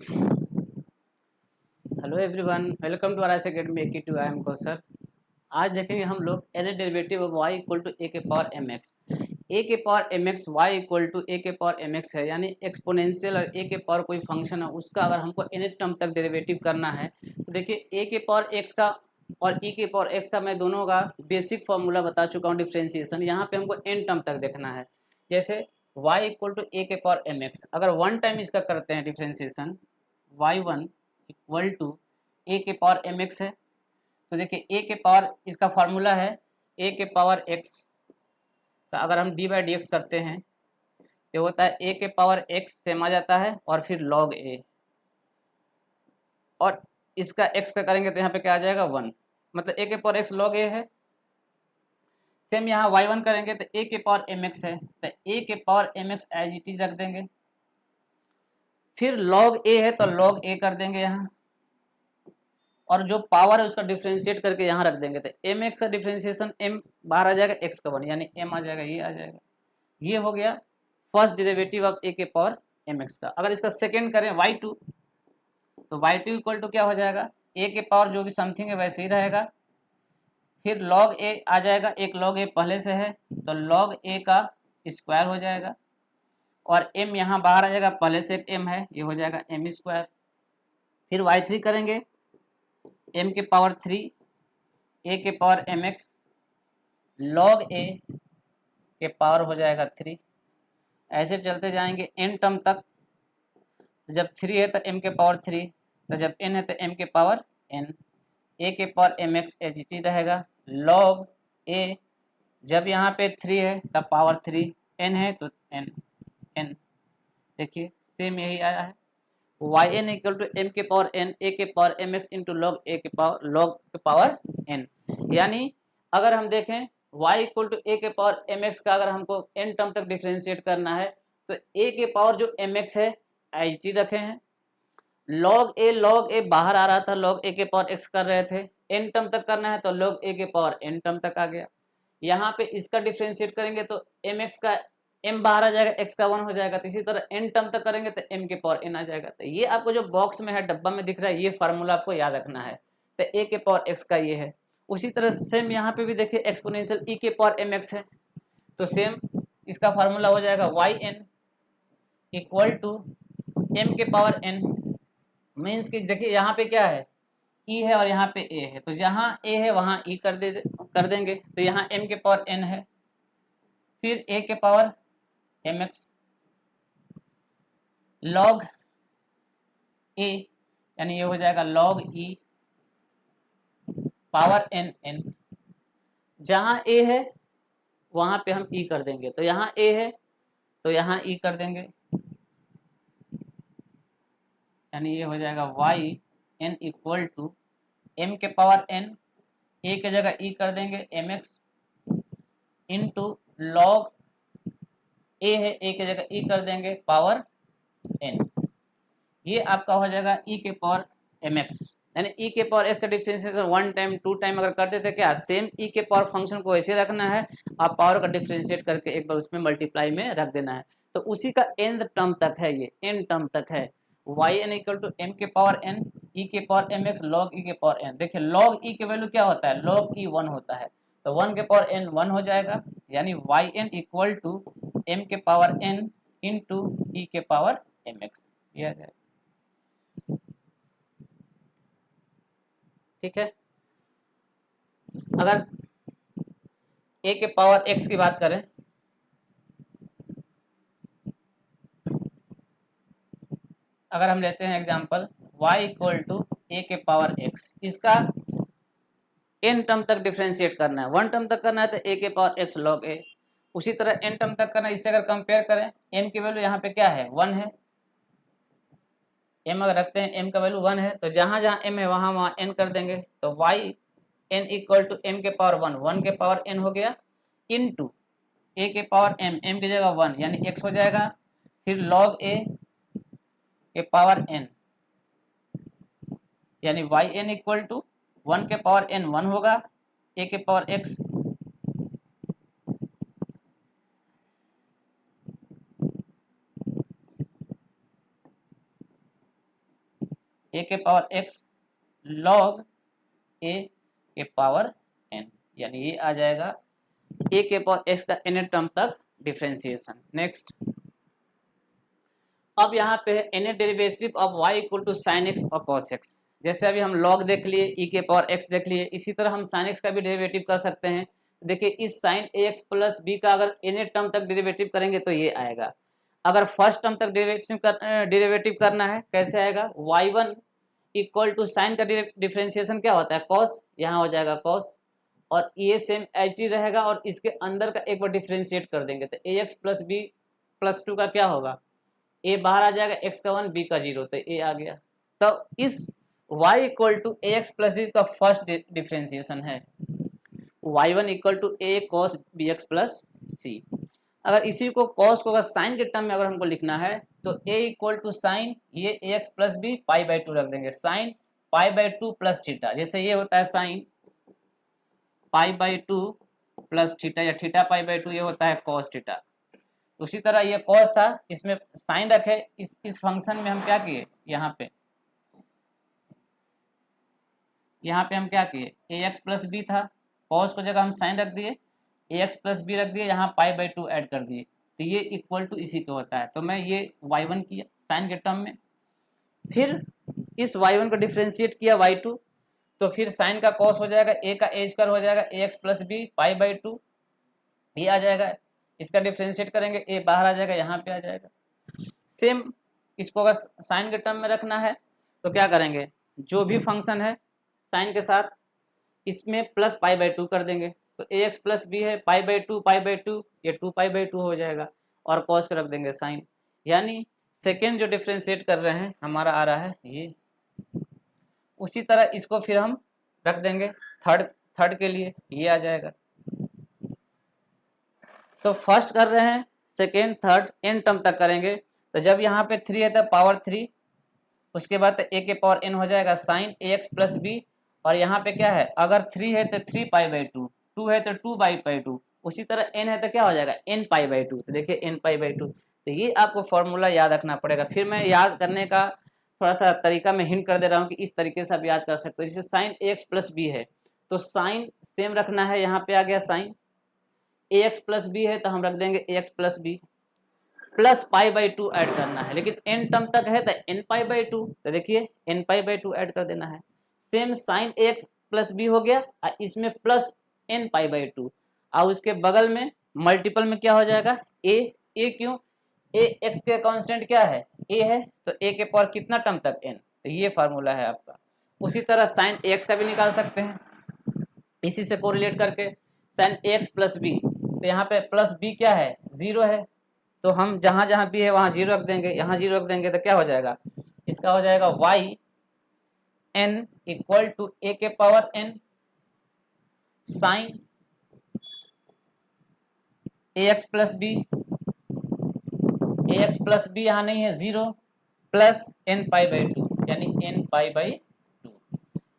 Hello everyone, welcome to RS Academy AK two. I am Kausar. आज देखेंगे हम लोग N derivative of Y equal to A के power M X. A के power M X Y equal to A के power M X है, यानी exponential और ए के पावर कोई फंक्शन है उसका अगर हमको एन टर्म तक डेरिवेटिव करना है तो देखिए ए के पावर एक्स का और ई के पावर एक्स का मैं दोनों का बेसिक फॉर्मूला बता चुका हूँ डिफ्रेंसिएशन। यहाँ पे हमको एन टर्म तक देखना है। जैसे वाई इक्वल टू ए के पावर एम एक्स, अगर वन टाइम इसका करते हैं differentiation, Y one equal to A के पावर एम एक्स है। तो देखिए ए के पावर इसका फार्मूला है ए के पावर एक्स का अगर हम डी बाई डी एक्स करते हैं तो होता है ए के पावर एक्स सेम आ जाता है और फिर लॉग ए, और इसका एक्स का करेंगे तो यहाँ पे क्या आ जाएगा 1, मतलब ए के पावर एक्स लॉग ए है। सेम यहाँ वाई वन करेंगे तो ए के पावर एम एक्स है, तो ए के power M X as it is रख देंगे। फिर लॉग ए है तो लॉग ए कर देंगे यहाँ, और जो पावर है उसका डिफ्रेंशिएट करके यहाँ रख देंगे। तो एम एक्स का डिफ्रेंशिएशन एम बाहर आ जाएगा, एक्स का 1 यानी एम आ जाएगा, ये आ जाएगा। ये हो गया फर्स्ट डेरिवेटिव ऑफ ए के पावर एम एक्स का। अगर इसका सेकेंड करें वाई टू, तो वाई टू इक्वल टू क्या हो जाएगा, ए के पावर जो भी समथिंग है वैसे ही रहेगा। फिर लॉग ए आ जाएगा, एक लॉग ए पहले से है तो लॉग ए का स्क्वायर हो जाएगा, और एम यहाँ बाहर आ जाएगा, पहले से एक एम है, ये हो जाएगा एम स्क्वायर। फिर वाई थ्री करेंगे एम के पावर 3 ए के power M X log A के पावर हो जाएगा 3। ऐसे चलते जाएंगे एन टर्म तक। तो जब 3 है तो एम के पावर 3, तो जब एन है तो एम के पावर एन। ए के power M X H T रहेगा लॉग ए, जब यहाँ पे 3 है तब पावर 3, एन है तो एन एन। देखिए सेम यही आया है, Y N equal to M के पावर एन ए के power M X into log A के पावर एन। यानी अगर हम देखें y इक्वल टू ए के पावर एम एक्स का अगर हमको n टर्म तक डिफ्रेंशिएट करना है तो a के पावर जो एम एक्स है एच टी रखे हैं, लॉग ए बाहर आ रहा था, लॉग ए के पावर x कर रहे थे, n टर्म तक करना है तो लॉग ए के पावर n टर्म तक आ गया। यहाँ पे इसका डिफ्रेंशिएट करेंगे तो एम एक्स का m बाहर आ जाएगा, x का 1 हो जाएगा। तो इसी तरह n टर्म तक करेंगे तो m के पावर n आ जाएगा। तो ये आपको जो बॉक्स में है, डब्बा में दिख रहा है, ये फार्मूला आपको याद रखना है। तो a के पावर x का ये है। उसी तरह सेम यहाँ पे भी देखिए एक्सपोनेंशियल e के पावर एम एक्स है, तो सेम इसका फार्मूला हो जाएगा Y N equal to M के पावर एन। मीन्स कि देखिए यहाँ पे क्या है, ई है और यहाँ पे ए है, तो जहाँ ए है वहाँ ई कर देंगे, तो यहाँ एम के पावर एन है, फिर ए के पावर एम एक्स लॉग ए, यानी ये हो जाएगा लॉग ई पावर एन एन। जहाँ ए है वहाँ पे हम ई कर देंगे, तो यहाँ ए है तो यहाँ ई कर देंगे, यानी ये हो जाएगा Y N equal to M के पावर एन, ए के जगह ई कर देंगे M X into log A है, ए के जगह ई कर देंगे पावर एन। ये आपका हो जाएगा ई के पावर एम एक्स, यानी ई के पावर एक्स का डिफ्रेंशिएशन 1 टाइम 2 टाइम अगर करते थे क्या, सेम ई के पावर फंक्शन को ऐसे रखना है, आप पावर का डिफ्रेंशिएट करके एक बार उसमें मल्टीप्लाई में रख देना है। तो उसी का एन टर्म तक है, ये एन टर्म तक है। Y N equal to M के पावर एन ई के power M X log E के पावर एन। देखिए लॉग ई के वैल्यू क्या होता है, लॉग ई 1 होता है, तो 1 के पावर एन 1 हो जाएगा, यानी Y N equal to M के पावर एन इंटू ई के पावर एम एक्स, ये आ जाएगा। ठीक है। अगर ए के पावर एक्स की बात करें, अगर हम लेते हैं example y equal to A के पावर एक्स, इसका n टर्म तक डिफ्रेंशिएट करना है, 1 टर्म तक करना है तो ए के पावर एक्स लॉग ए, उसी तरह n टर्म तक करना है। इससे अगर कंपेयर करें m की वैल्यू यहाँ पे क्या है 1 है, m अगर रखते हैं m का वैल्यू 1 है तो जहाँ जहाँ m है वहाँ वहाँ n कर देंगे, तो y n equal to m के पावर 1, 1 के पावर n हो गया इनटू a के पावर m की जगह 1 यानी x हो जाएगा, फिर log a के पावर n, यानी वाई एन इक्वल टू 1 के पावर n 1 होगा, a के पावर x ए के पावर एक्स लॉग ए के पावर एन, यानी ये आ जाएगा ए के पावर एक्स का एन टर्म तक डिफ्रेंसिएशन। नेक्स्ट, अब यहाँ पे है n derivative of y equal to sine x और कॉस एक्स। जैसे अभी हम log देख लिए, e के पावर x देख लिए, इसी तरह हम sin x का भी डेरिवेटिव कर सकते हैं। देखिए इस sin ax प्लस b का अगर n टर्म तक डेरिवेटिव करेंगे तो ये आएगा। अगर फर्स्ट टर्म तक डेरिवेटिव करना है कैसे आएगा, y1 इक्वल टू साइन का डिफ्रेंसिएशन क्या होता है cos, यहाँ हो जाएगा cos, और ये सेम एच टी रहेगा और इसके अंदर का एक बार डिफ्रेंशिएट कर देंगे तो ax प्लस बी प्लस 2 का क्या होगा, ए बाहर आ जाएगा, x का 1 b का 0, तो ए आ गया। तो इस y equal to A x plus B का फर्स्ट डिफ्रेंसिएशन है y1 equal to A cos B X plus C. अगर इसी को कॉस को अगर साइन के टर्म में अगर हमको लिखना है तो a इक्वल टू साइन ये A x plus B pi by 2 रख देंगे, sine pi by 2 plus theta, जैसे ये होता है sine pi by 2 plus theta या थीटा पाई बाई 2, ये होता है कॉस थीटा। उसी तरह ये कॉस था, इसमें साइन रखे, इस फंक्शन में हम क्या किए, यहाँ पे हम क्या किए, ए एक्स प्लस बी था, कॉस को जगह हम साइन रख दिए, ए एक्स प्लस बी रख दिए, यहाँ पाई बाई 2 ऐड कर दिए, तो ये इक्वल टू इसी को होता है। तो मैं ये y1 किया साइन के टर्म में, फिर इस y1 को डिफ्रेंशिएट किया y2, तो फिर साइन का कॉस हो जाएगा, ए का ए स्क्वायर हो जाएगा, A x plus B pi by 2, ये आ जाएगा, इसका डिफ्रेंशिएट करेंगे ए बाहर आ जाएगा, यहाँ पे आ जाएगा। सेम इसको अगर साइन के टर्म में रखना है तो क्या करेंगे, जो भी फंक्शन है साइन के साथ इसमें प्लस पाई बाई 2 कर देंगे, तो ए एक्स प्लस बी है पाई बाई 2 ये 2 पाई बाई 2 हो जाएगा, और कॉस को रख देंगे साइन, यानी सेकेंड जो डिफ्रेंशिएट कर रहे हैं हमारा आ रहा है ये। उसी तरह इसको फिर हम रख देंगे थर्ड के लिए, ये आ जाएगा। तो फर्स्ट कर रहे हैं, सेकेंड थर्ड एन टर्म तक करेंगे, तो जब यहाँ पे 3 है तो पावर 3, उसके बाद ए के पावर एन हो जाएगा साइन ए एक्स प्लस बी, और यहाँ पे क्या है, अगर 3 है तो 3 पाई बाई 2, 2 है तो 2 बाई 2, उसी तरह n है तो क्या हो जाएगा n पाई बाई 2, तो देखिए n पाई बाई 2। तो ये आपको फॉर्मूला याद रखना पड़ेगा। फिर मैं याद करने का थोड़ा सा तरीका मैं हिंट कर दे रहा हूँ कि इस तरीके से आप याद कर सकते हो। जैसे साइन ए एक्स प्लस बी है तो साइन सेम रखना है, यहाँ पे आ गया साइन ए एक्स प्लस बी है तो हम रख देंगे A x plus B, plus pi by 2 add करना है, लेकिन n टर्म तक है तो n पाई बाई 2, तो देखिए n पाई बाई 2 ऐड कर देना है। सेम साइन ए एक्स प्लस बी हो गया और इसमें प्लस n पाई बाई 2, और उसके बगल में मल्टीपल में क्या हो जाएगा ए क्यों, ए एक्स के कांस्टेंट क्या है ए है, तो ए के पावर कितना टर्म तक n, तो ये फार्मूला है आपका। उसी तरह साइन ए एक्स का भी निकाल सकते हैं इसी से कोरिलेट करके, साइन ए एक्स प्लस बी, तो यहाँ पे प्लस बी क्या है 0 है, तो हम जहाँ जहाँ भी है वहाँ 0 रख देंगे, यहाँ 0 रख देंगे, तो क्या हो जाएगा, इसका हो जाएगा Y N equal to A के पावर एन साइन ए एक्स प्लस बी, ए एक्स प्लस बी यहाँ नहीं है 0, प्लस एन पाई बाई 2, यानी एन पाई बाई 2,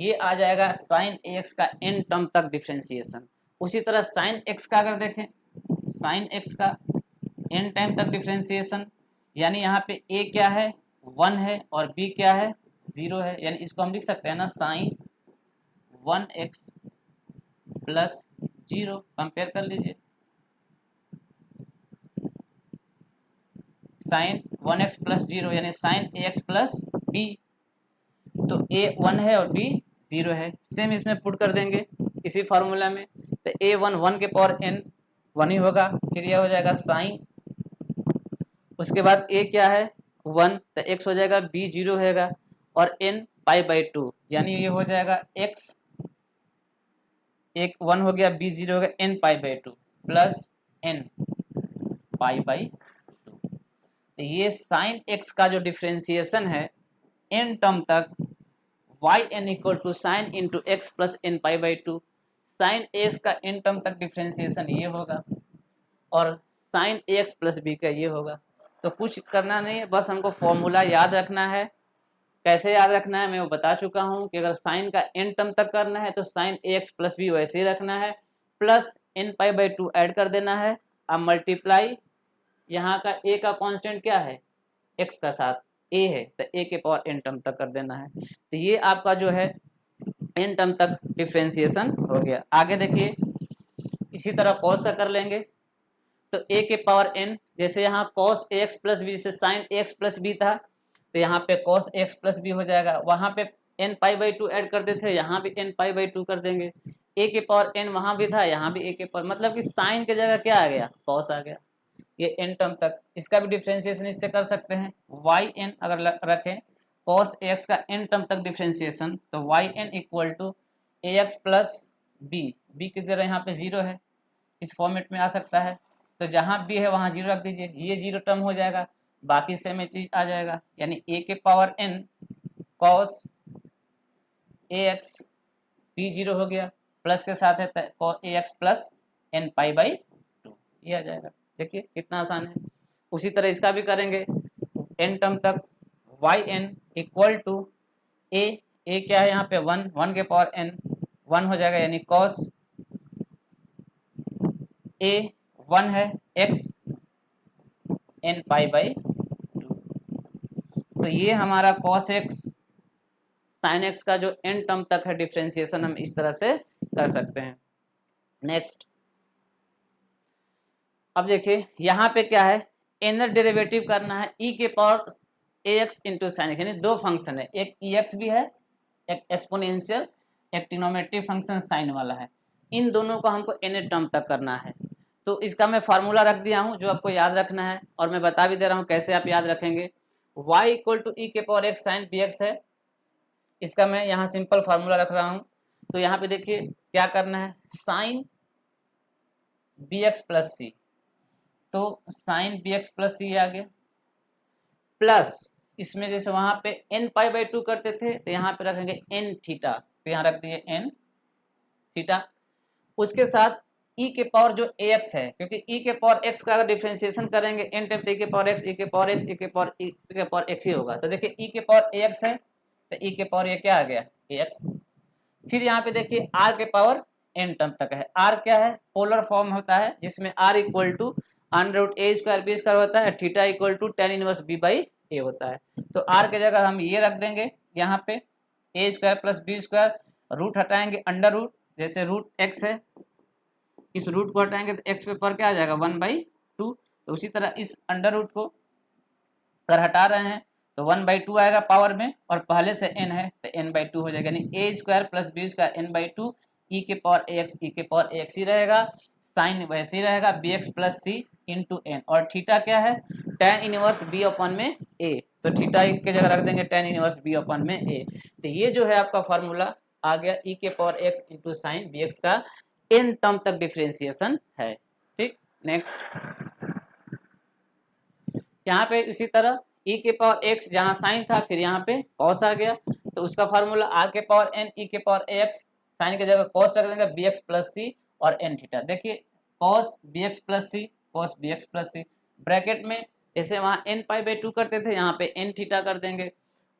ये आ जाएगा साइन ए एक्स का एन टर्म तक डिफ्रेंसिएशन। उसी तरह साइन एक्स का अगर देखें, साइन एक्स का एन टाइम तक डिफ्रेंसिएशन, यानी यहाँ पे ए क्या है 1 है और बी क्या है 0 है, यानी इसको हम लिख सकते हैं ना साइन 1x प्लस 0, कंपेयर कर लीजिए, साइन 1x प्लस 0 यानी साइन ए एक्स प्लस बी, तो a 1 है और b 0 है, सेम इसमें पुट कर देंगे इसी फार्मूला में, तो a1 1 के पावर n 1 ही होगा, फिर यह हो जाएगा साइन, उसके बाद a क्या है 1, तो x हो जाएगा b 0 होगा, और n पाई बाई 2, यानी ये हो जाएगा x एक 1 हो गया b 0 हो गया, n pi by 2 plus n pi by 2, तो ये साइन x का जो डिफ्रेंसिएशन है n टर्म तक y n equal to sine into x plus n pi by 2, sine x का n टर्म तक डिफ्रेंसिएशन ये होगा, और साइन एक्स प्लस बी का ये होगा। तो कुछ करना नहीं है, बस हमको फॉर्मूला याद रखना है। कैसे याद रखना है मैं वो बता चुका हूँ कि अगर साइन का n टर्म तक करना है तो साइन ए एक्स प्लस बी वैसे ही रखना है, plus n pi by 2 add कर देना है, अब मल्टीप्लाई यहाँ का a का कांस्टेंट क्या है x का साथ, ए है तो ए के पावर एन टर्म तक कर देना है। तो ये आपका जो है एन टर्म तक डिफ्रेंसिएशन हो गया। आगे देखिए इसी तरह कॉस का कर लेंगे, तो ए के पावर एन, जैसे यहाँ cos a x plus b, जैसे साइन ए एक्स प्लस बी था तो यहाँ पे cos a x plus b हो जाएगा। वहाँ पे n pi by two add कर देते थे, यहाँ भी एन पाई बाई टू कर देंगे। ए के पावर एन वहाँ भी था, यहाँ भी ए के पावर, मतलब कि साइन की जगह क्या आ गया, कॉस आ गया। ये एन टर्म तक, इसका भी डिफ्रेंसिएशन इससे कर सकते हैं। वाई एन अगर रखें कॉस ए एक्स का एन टर्म तक डिफ्रेंसिएशन, तो y N equal to A x plus b, b की जगह यहाँ पे जीरो है, इस फॉर्मेट में आ सकता है। तो जहाँ बी है वहाँ जीरो रख दीजिए, ये जीरो टर्म हो जाएगा, बाकी सेम चीज आ जाएगा, यानी ए के power n cos a x, b zero हो गया, प्लस के साथ है cos a x plus n pi by two, ये आ जाएगा। देखिए कितना आसान है। उसी तरह इसका भी करेंगे एन टर्म तक, y N equal to a क्या है यहाँ पे वन, वन के पावर एन वन हो जाएगा, यानी कॉस ए वन है x n pi by two. तो ये हमारा कॉस एक्स साइन एक्स का जो एन टर्म तक है डिफ्रेंसिएशन हम इस तरह से कर सकते हैं। नेक्स्ट अब देखिए यहाँ पे क्या है, इनर डेरिवेटिव करना है ई के power A x into sine x, यानी दो फंक्शन है, एक ई एक्स भी है, एक एक्सपोनेंशियल, एक ट्रिग्नोमेट्रिक फंक्शन साइन वाला है। इन दोनों को हमको एन टर्म तक करना है। तो इसका मैं फार्मूला रख दिया हूँ जो आपको याद रखना है, और मैं बता भी दे रहा हूँ कैसे आप याद रखेंगे। y इक्वल टू ई के power x sine b x है, इसका मैं यहाँ सिंपल फार्मूला रख रहा हूँ। तो यहाँ पे देखिए क्या करना है, साइन बी एक्स प्लस सी, तो साइन बी एक्स प्लस सी आ गया, प्लस इसमें जैसे वहाँ पे एन पाई बाई टू करते थे तो यहाँ पे रखेंगे एन थीटा, तो यहाँ रख दिए एन थीटा। उसके साथ ई के पावर जो ए एक्स है, क्योंकि ई के पावर एक्स का अगर डिफ्रेंसिएशन करेंगे एन टाइम ई के पावर एक्स, ई के पावर एक्स, ई के पावर एक्स ही होगा। तो देखिए ई के पावर ए एक्स है तो ई के पावर ये क्या आ गया, ए एक्स। फिर यहाँ पे देखिए आर के पावर एन टर्म तक है। आर क्या है, पोलर फॉर्म होता है जिसमें R equal to under root A square B square होता है, theta equal to tan inverse B by A होता है। तो आर के जगह हम ये रख देंगे यहाँ पे A square plus B square, root हटाएंगे अंडर रूट, जैसे रूट एक्स है, इस रूट को हटाएंगे तो एक्स पे पर क्या आ जाएगा, वन बाई टू। तो उसी तरह इस अंडर रूट को अगर हटा रहे हैं तो वन बाई टू आएगा पावर में, और पहले से एन है तो एन बाई टू हो जाएगा, यानी A square plus B square N by two, ई के पावर ए एक्स, ई के पावर ए एक्स ही रहेगा, साइन वैसे ही रहेगा बी एक्स प्लस सी इंटू एन, और थीटा क्या है, टेन इनवर्स बी अपन में ए, तो थीटा की जगह रख देंगे टेन इनवर्स बी अपन में ए। तो ये जो है आपका फार्मूला आ गया, ई के power x into sine b x का एन टर्म तक डिफरेंशिएशन है। ठीक, नेक्स्ट यहाँ पे इसी तरह ई के पावर एक्स जहाँ साइन था फिर यहाँ पे कॉस आ गया, तो उसका फार्मूला आर के पावर एन ई के पावर एक्स, साइन की जगह कॉस रख देंगे बी एक्स प्लस सी और एन थीटा। देखिए कॉस बी एक्स प्लस सी, कॉस बी एक्स प्लस सी, ब्रैकेट में जैसे वहाँ एन पाई बाई टू करते थे यहाँ पे एन थीटा कर देंगे,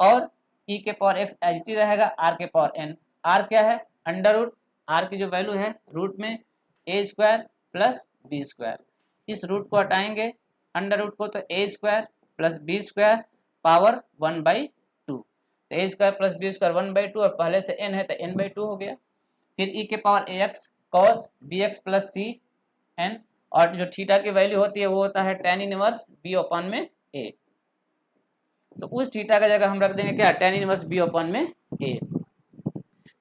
और ई के पावर एक्स एच टी रहेगा आर के पावर एन। आर क्या है, अंडर रूट, आर की जो वैल्यू है रूट में A square plus B square, इस रूट को हटाएंगे अंडर रूट को, तो A square plus B square power one by two, तो A square plus B square one by two, और पहले से एन है तो एन बाई टू हो गया। फिर ई के power A X cos B X plus C N, और जो थीटा की वैल्यू होती है वो होता है टेन इनवर्स बी ओपन में ए, तो उस थीटा का जगह हम रख देंगे क्या, टेन इनवर्स बी ओपन में ए।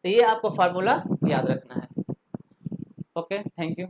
तो ये आपको फार्मूला याद रखना है। Okay, thank you.